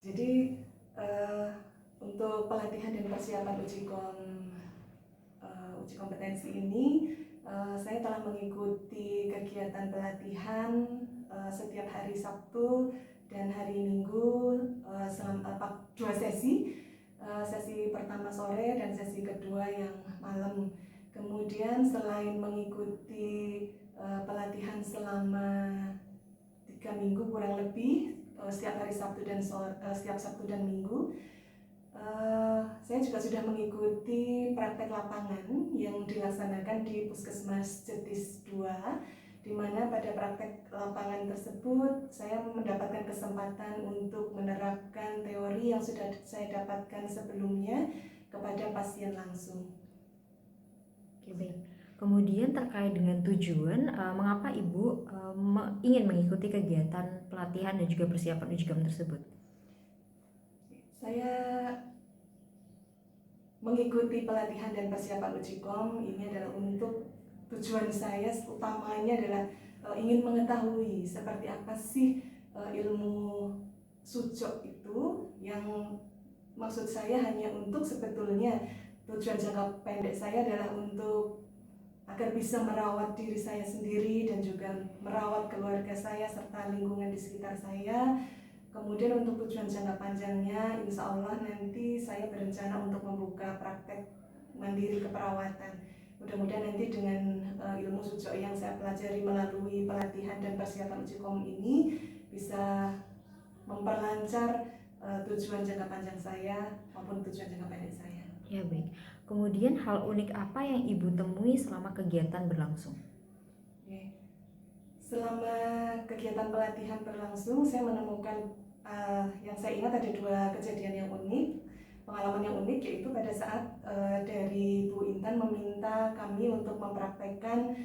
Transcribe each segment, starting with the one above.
Jadi untuk pelatihan dan persiapan uji kompetensi ini, saya telah mengikuti kegiatan pelatihan setiap hari Sabtu dan hari Minggu selama 2 sesi. Sesi pertama sore dan sesi kedua yang malam. Kemudian selain mengikuti pelatihan selama 3 minggu kurang lebih, setiap hari Sabtu dan setiap Sabtu dan Minggu, saya juga sudah mengikuti praktek lapangan yang dilaksanakan di Puskesmas Jetis 2, di mana pada praktek lapangan tersebut saya mendapatkan kesempatan untuk menerapkan teori yang sudah saya dapatkan sebelumnya kepada pasien langsung. Oke, baik. Kemudian terkait dengan tujuan, mengapa Ibu ingin mengikuti kegiatan pelatihan dan juga persiapan uji kom tersebut? Saya mengikuti pelatihan dan persiapan uji kom ini adalah untuk tujuan saya utamanya adalah ingin mengetahui seperti apa sih ilmu sujok itu, yang maksud saya hanya untuk sebetulnya tujuan jangka pendek saya adalah untuk agar bisa merawat diri saya sendiri dan juga merawat keluarga saya serta lingkungan di sekitar saya. Kemudian untuk tujuan jangka panjangnya, insya Allah nanti saya berencana untuk membuka praktek mandiri keperawatan. Mudah-mudahan nanti dengan ilmu sujok yang saya pelajari melalui pelatihan dan persiapan uji kom ini bisa memperlancar tujuan jangka panjang saya maupun tujuan jangka pendek saya. Ya, baik. Kemudian hal unik apa yang Ibu temui selama kegiatan berlangsung? Selama kegiatan pelatihan berlangsung, saya menemukan yang saya ingat ada 2 kejadian yang unik, pengalaman yang unik, yaitu pada saat dari Bu Intan meminta kami untuk mempraktekkan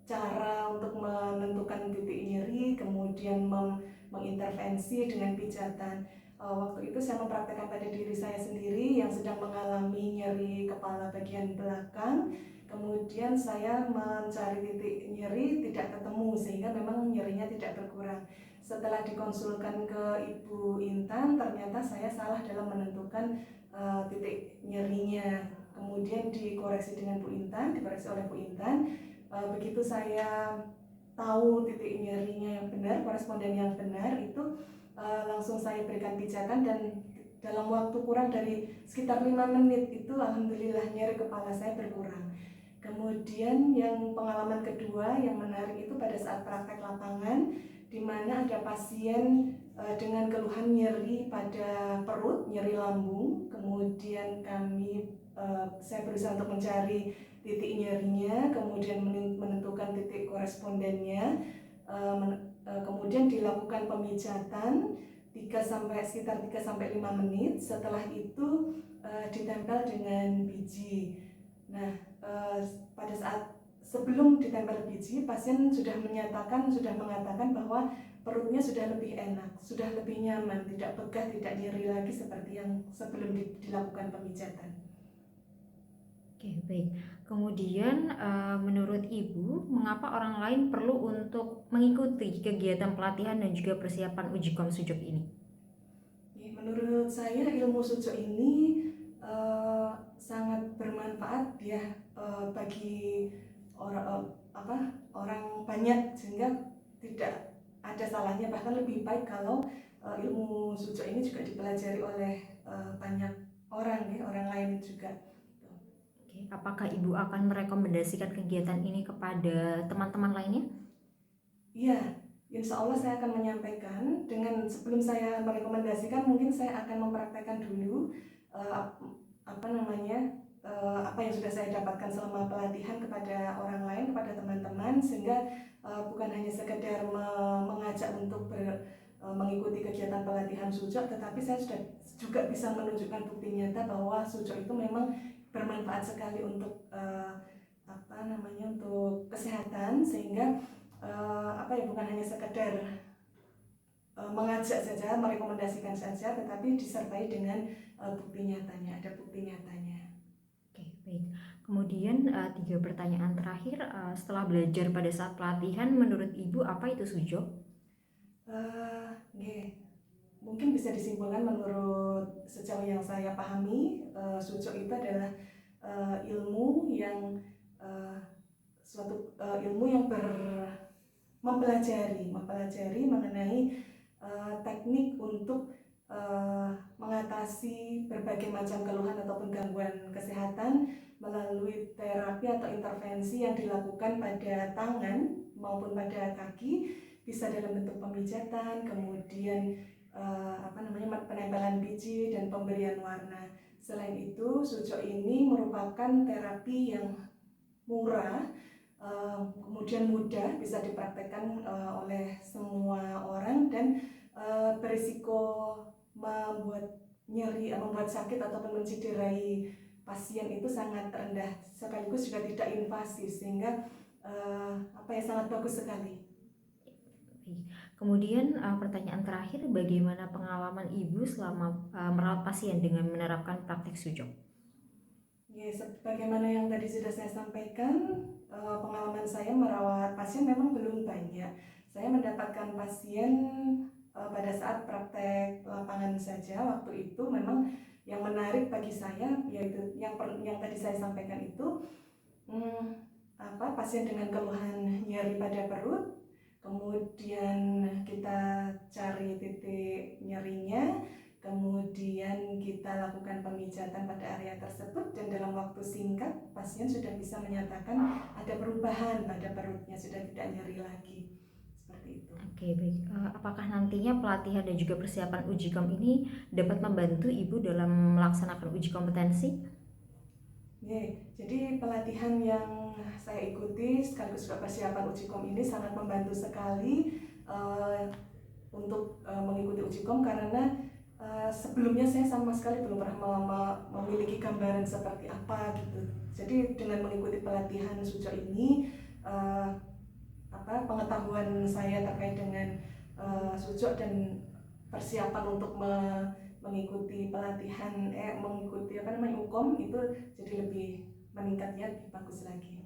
cara untuk menentukan titik nyeri, kemudian mengintervensi dengan pijatan. Waktu itu saya mempraktekkan pada diri saya sendiri yang sedang mengalami nyeri kepala bagian belakang. Kemudian saya mencari titik nyeri, tidak ketemu, sehingga memang nyerinya tidak berkurang. Setelah dikonsulkan ke Ibu Intan, ternyata saya salah dalam menentukan titik nyerinya. Kemudian dikoreksi dengan Bu Intan, dikoreksi oleh Bu Intan. Begitu saya tahu titik nyerinya yang benar, koresponden yang benar, itu langsung saya berikan pijatan, dan dalam waktu kurang dari sekitar 5 menit itu alhamdulillah nyeri kepala saya berkurang. Kemudian yang pengalaman kedua yang menarik itu pada saat praktek lapangan, di mana ada pasien dengan keluhan nyeri pada perut, nyeri lambung. Kemudian saya berusaha untuk mencari titik nyerinya, kemudian menentukan titik korespondennya, kemudian dilakukan pemijatan sekitar 3-5 menit. Setelah itu ditempel dengan biji. Nah, pada saat sebelum ditempel biji, pasien sudah mengatakan bahwa perutnya sudah lebih enak, sudah lebih nyaman, tidak begah, tidak nyeri lagi seperti yang sebelum dilakukan pemijatan. Oke, baik. Kemudian menurut Ibu, mengapa orang lain perlu untuk mengikuti kegiatan pelatihan dan juga persiapan uji kom sujok ini? Menurut saya ilmu sujok ini sangat bermanfaat ya bagi orang banyak, sehingga tidak ada salahnya, bahkan lebih baik kalau ilmu sujok ini juga dipelajari oleh banyak orang lain juga. Apakah Ibu akan merekomendasikan kegiatan ini kepada teman-teman lainnya? Iya, insya Allah saya akan menyampaikan. Sebelum saya merekomendasikan, mungkin saya akan mempraktekkan dulu apa yang sudah saya dapatkan selama pelatihan kepada orang lain, kepada teman-teman, sehingga bukan hanya sekedar mengajak untuk mengikuti kegiatan pelatihan sujok, tetapi saya sudah juga bisa menunjukkan bukti nyata bahwa sujok itu memang bermanfaat sekali untuk untuk kesehatan, sehingga bukan hanya sekedar mengajak saja, merekomendasikan saja, tetapi disertai dengan bukti nyatanya, ada bukti nyatanya. Oke, baik. Kemudian 3 pertanyaan terakhir, setelah belajar pada saat pelatihan, menurut Ibu apa itu sujok? Nggih. Mungkin bisa disimpulkan menurut sejauh yang saya pahami, sujud itu adalah ilmu yang suatu ilmu yang mempelajari mengenai teknik untuk mengatasi berbagai macam keluhan ataupun gangguan kesehatan melalui terapi atau intervensi yang dilakukan pada tangan maupun pada kaki, bisa dalam bentuk pemijatan, kemudian penempelan biji dan pemberian warna. Selain itu, sujo ini merupakan terapi yang murah, kemudian mudah, bisa dipraktekkan oleh semua orang, dan berisiko membuat nyeri, membuat sakit ataupun mencederai pasien itu sangat rendah, sekaligus juga tidak invasif, sehingga sangat bagus sekali. Kemudian pertanyaan terakhir, bagaimana pengalaman Ibu selama merawat pasien dengan menerapkan praktik sujud? Ya, sebagaimana yang tadi sudah saya sampaikan, pengalaman saya merawat pasien memang belum banyak. Saya mendapatkan pasien pada saat praktek lapangan saja. Waktu itu memang yang menarik bagi saya yaitu yang tadi saya sampaikan itu, pasien dengan keluhan nyeri pada perut, kemudian kita cari titik nyerinya, kemudian kita lakukan pemijatan pada area tersebut, dan dalam waktu singkat pasien sudah bisa menyatakan ada perubahan pada perutnya, sudah tidak nyeri lagi. Seperti itu. Oke, baik. Apakah nantinya pelatihan dan juga persiapan uji kom ini dapat membantu Ibu dalam melaksanakan uji kompetensi? Jadi pelatihan yang saya ikuti sekaligus juga persiapan uji kom ini sangat membantu sekali untuk mengikuti uji kom, karena sebelumnya saya sama sekali belum pernah memiliki gambaran seperti apa gitu. Jadi dengan mengikuti pelatihan sujo ini, pengetahuan saya terkait dengan sujo dan persiapan untuk mengikuti pelatihan mengikuti UKOM itu jadi lebih meningkat, ya, lebih bagus lagi.